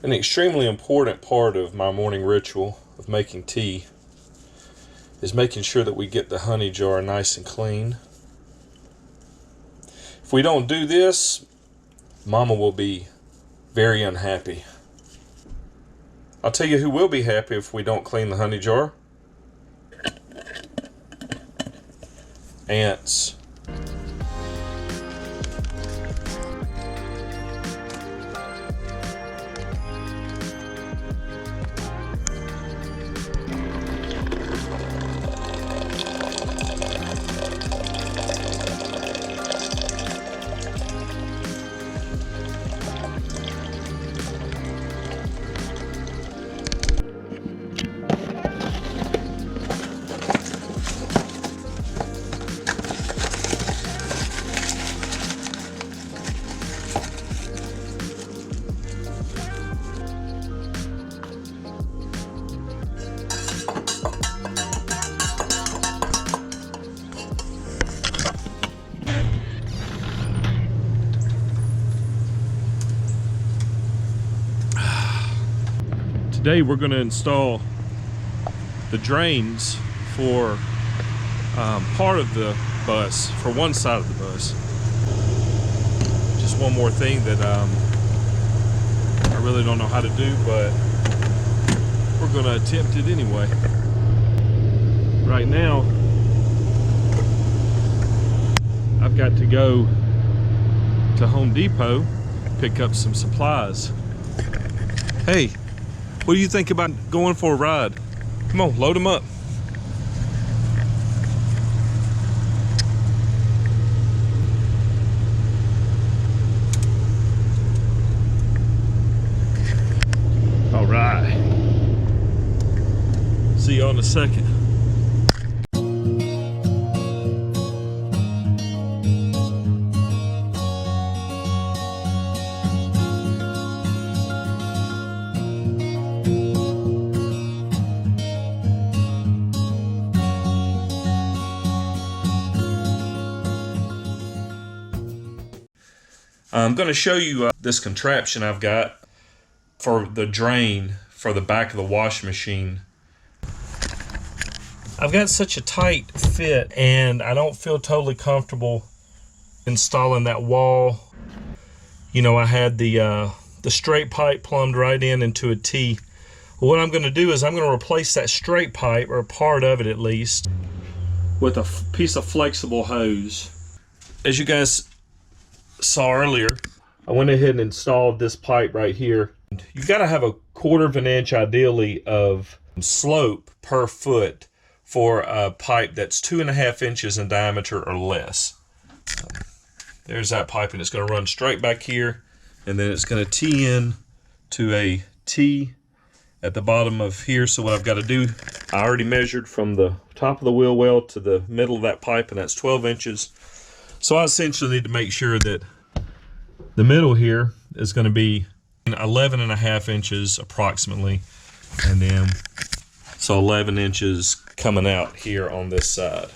An extremely important part of my morning ritual of making tea is making sure that we get the honey jar nice and clean. If we don't do this, Mama will be very unhappy. I'll tell you who will be happy if we don't clean the honey jar. Ants. Today we're going to install the drains for part of the bus, for one side of the bus. Just one more thing that I really don't know how to do, but we're going to attempt it anyway. Right now, I've got to go to Home Depot, pick up some supplies. Hey, what do you think about going for a ride? Come on, load them up. All right. See you in a second. I'm going to show you this contraption I've got for the drain for the back of the washing machine. I've got such a tight fit and I don't feel totally comfortable installing that wall. You know, I had the straight pipe plumbed right into a T. Well, what I'm going to do is I'm going to replace that straight pipe, or part of it at least, with a piece of flexible hose. As you guys saw earlier, I went ahead and installed this pipe right here. You got to have a 1/4 of an inch ideally of slope per foot for a pipe that's 2.5 inches in diameter or less. There's that pipe, and it's going to run straight back here, and then it's going to tee in to a T at the bottom of here. So what I've got to do, I already measured from the top of the wheel well to the middle of that pipe, and that's 12 inches. So I essentially need to make sure that the middle here is going to be 11.5 inches approximately, and then so 11 inches coming out here on this side.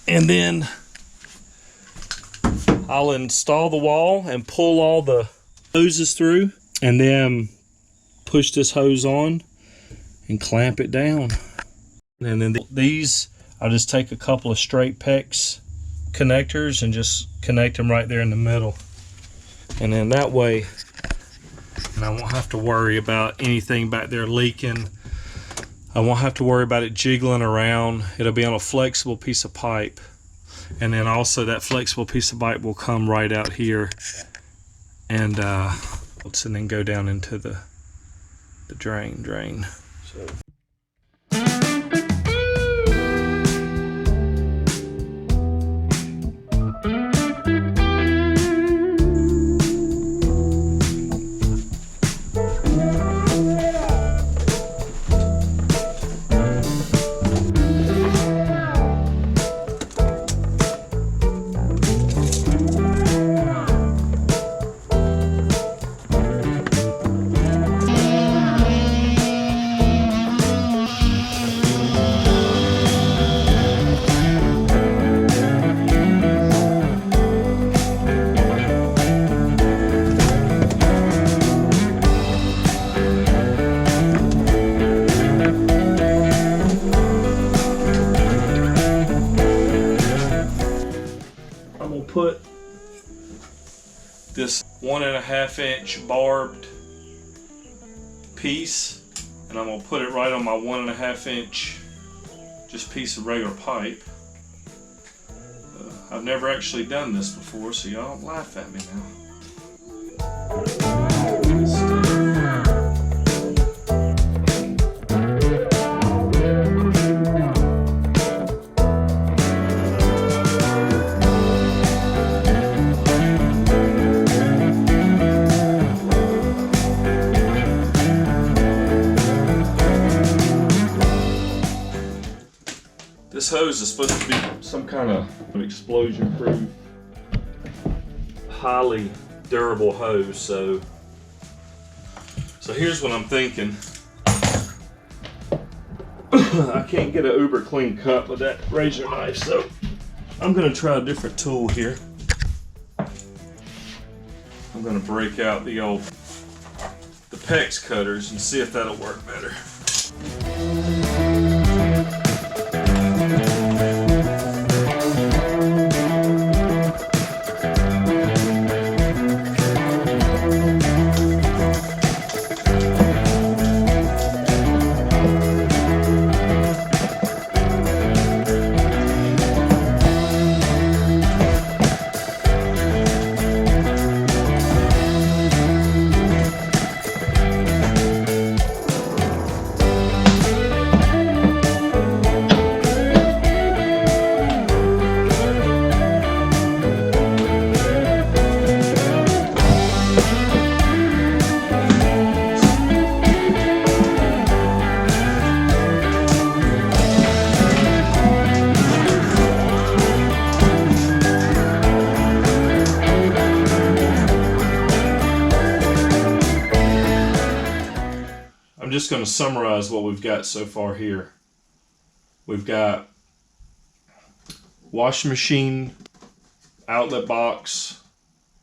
And then I'll install the wall and pull all the hoses through, and then push this hose on and clamp it down. And then these, I'll just take a couple of straight PEX connectors and just connect them right there in the middle, and then that way I won't have to worry about anything back there leaking. I won't have to worry about it jiggling around. It'll be on a flexible piece of pipe, and then also that flexible piece of pipe will come right out here and then go down into the drain. So this 1.5 inch barbed piece, and I'm gonna put it right on my 1.5 inch just piece of regular pipe. I've never actually done this before, so y'all don't laugh at me now. This hose is supposed to be some kind of explosion-proof, highly durable hose. So here's what I'm thinking. I can't get an uber clean cut with that razor knife, so I'm gonna try a different tool here. I'm gonna break out the PEX cutters and see if that'll work better. I'm just going to summarize what we've got so far here. We've got washing machine outlet box.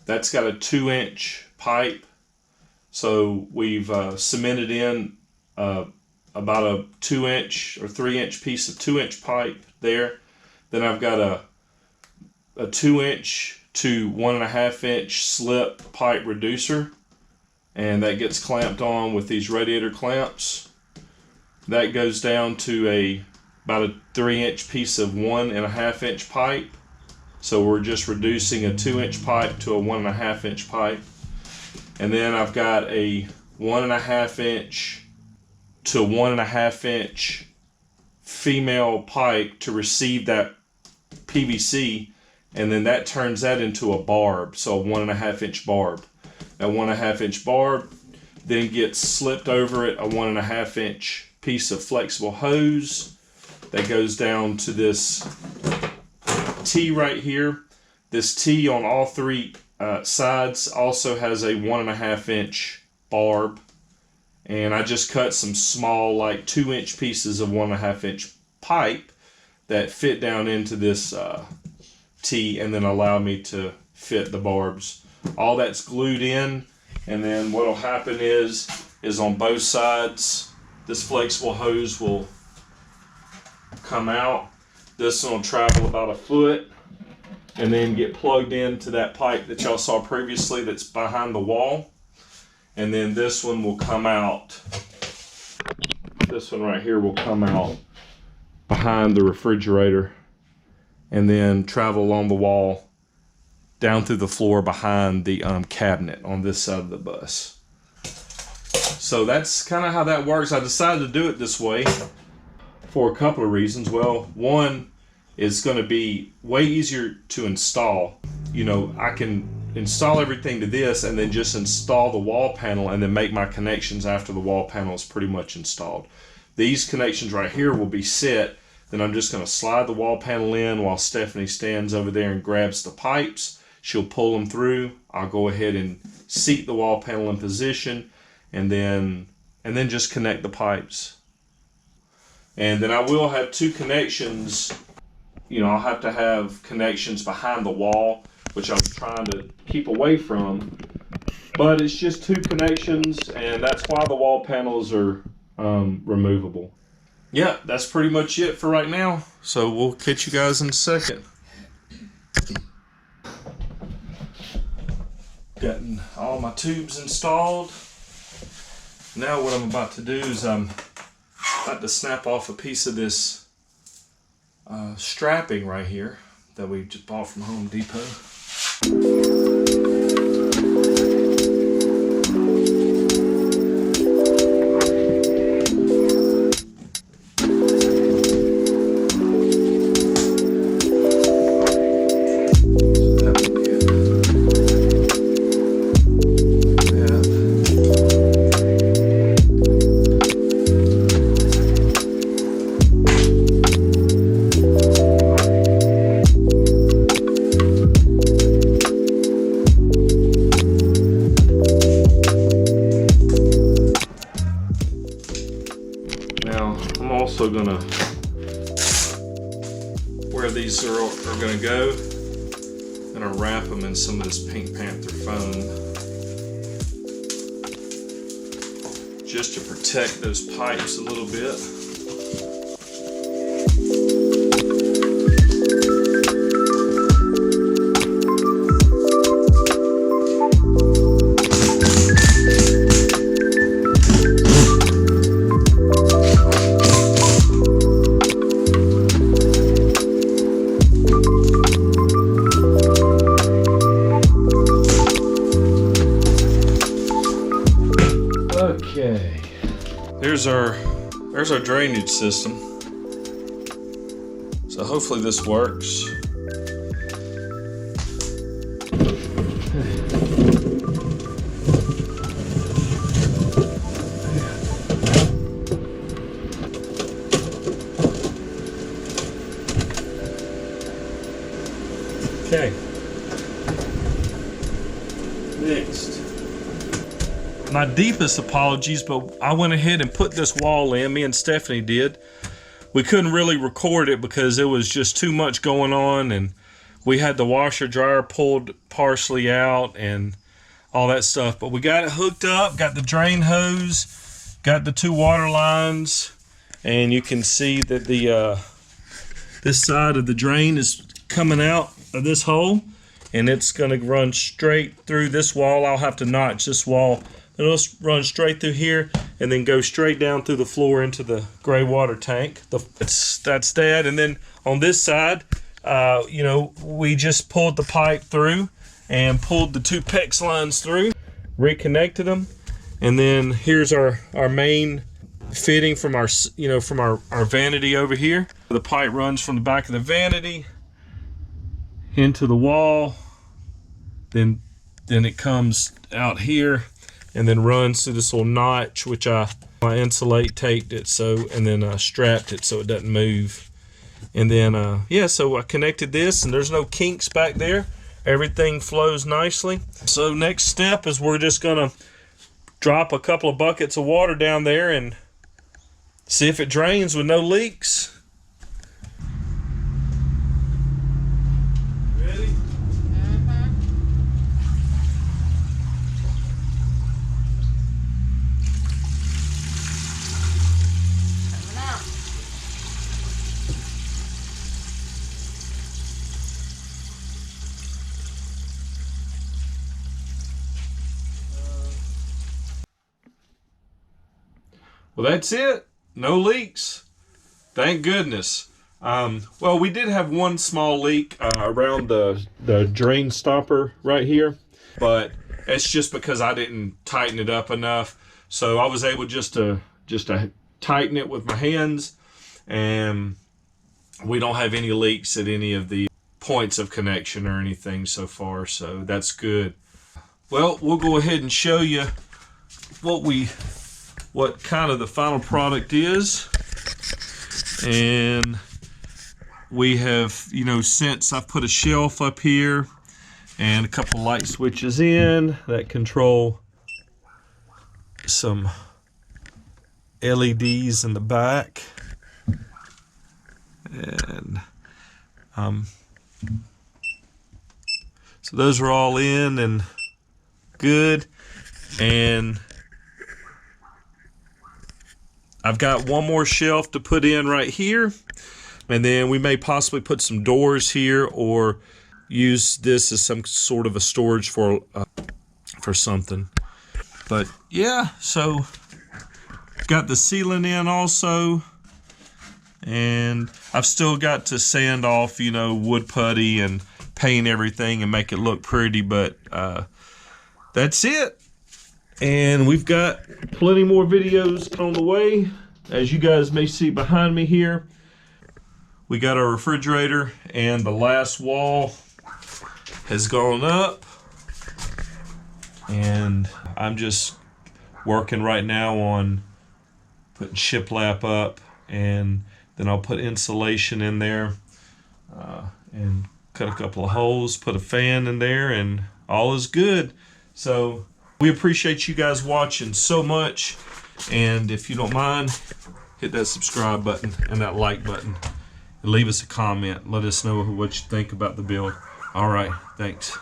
That's got a 2-inch pipe. So we've cemented in about a 2-inch or 3-inch piece of 2-inch pipe there. Then I've got a 2-inch to 1.5-inch slip pipe reducer, and that gets clamped on with these radiator clamps. That goes down to about a 3-inch piece of 1.5-inch pipe. So we're just reducing a 2-inch pipe to a 1.5-inch pipe. And then I've got a 1.5-inch to 1.5-inch female pipe to receive that PVC, and then that turns that into a barb, so a 1.5-inch barb. That 1.5-inch barb then gets slipped over it a 1.5-inch piece of flexible hose that goes down to this T right here. This T on all three sides also has a 1.5-inch barb, and I just cut some small, like 2-inch pieces of 1.5-inch pipe that fit down into this T, and then allow me to fit the barbs. All that's glued in, and then what will happen is on both sides, this flexible hose will come out. This one will travel about a foot and then get plugged into that pipe that y'all saw previously that's behind the wall. And then this one will come out. This one right here will come out behind the refrigerator and then travel along the wall down through the floor behind the cabinet on this side of the bus. So that's kind of how that works. I decided to do it this way for a couple of reasons. Well, one, is going to be way easier to install. You know, I can install everything to this and then just install the wall panel and then make my connections after the wall panel is pretty much installed. These connections right here will be set. Then I'm just going to slide the wall panel in while Stephanie stands over there and grabs the pipes. She'll pull them through. I'll go ahead and seat the wall panel in position, and then just connect the pipes. And then I will have two connections. You know, I'll have to have connections behind the wall, which I'm trying to keep away from. But it's just two connections, and that's why the wall panels are removable. Yeah, that's pretty much it for right now. So we'll catch you guys in a second. Gotten all my tubes installed. Now what I'm about to do is I'm about to snap off a piece of this strapping right here that we just bought from Home Depot. Also gonna, where these are gonna go, I'm gonna wrap them in some of this Pink Panther foam just to protect those pipes a little bit. Okay, there's our drainage system. So hopefully this works. Okay. Next. My deepest apologies, but I went ahead and put this wall in. Me and Stephanie did. We couldn't really record it because it was just too much going on, and we had the washer dryer pulled partially out and all that stuff. But we got it hooked up, got the drain hose, got the 2 water lines, and you can see that the this side of the drain is coming out of this hole, and it's going to run straight through this wall. I'll have to notch this wall. It'll run straight through here and then go straight down through the floor into the gray water tank. That's that. And then on this side, you know, we just pulled the pipe through and pulled the 2 PEX lines through, reconnected them, and then here's our main fitting from our, you know, from our vanity over here. The pipe runs from the back of the vanity into the wall, then it comes out here and then runs through this little notch, which I insulate taped it so, and then strapped it so it doesn't move. And then yeah, so I connected this, and there's no kinks back there. Everything flows nicely. So next step is we're just gonna drop a couple of buckets of water down there and see if it drains with no leaks. Well, that's it. No leaks. Thank goodness. Well, we did have one small leak around the drain stopper right here, but it's just because I didn't tighten it up enough. So I was able just to tighten it with my hands, and we don't have any leaks at any of the points of connection or anything so far. So that's good. Well, we'll go ahead and show you what kind of the final product is. And we have, you know, since I've put a shelf up here and a couple light switches in that control some LEDs in the back, and so those are all in and good. And I've got one more shelf to put in right here, and then we may possibly put some doors here or use this as some sort of a storage for for something. But yeah, so got the ceiling in also, and I've still got to sand off, you know, wood putty and paint everything and make it look pretty, but that's it. And we've got plenty more videos on the way. As you guys may see behind me here, we got our refrigerator, and the last wall has gone up, and I'm just working right now on putting shiplap up, and then I'll put insulation in there and cut a couple of holes, put a fan in there, and all is good. So we appreciate you guys watching so much, and if you don't mind, hit that subscribe button and that like button and leave us a comment. Let us know what you think about the build. All right, thanks.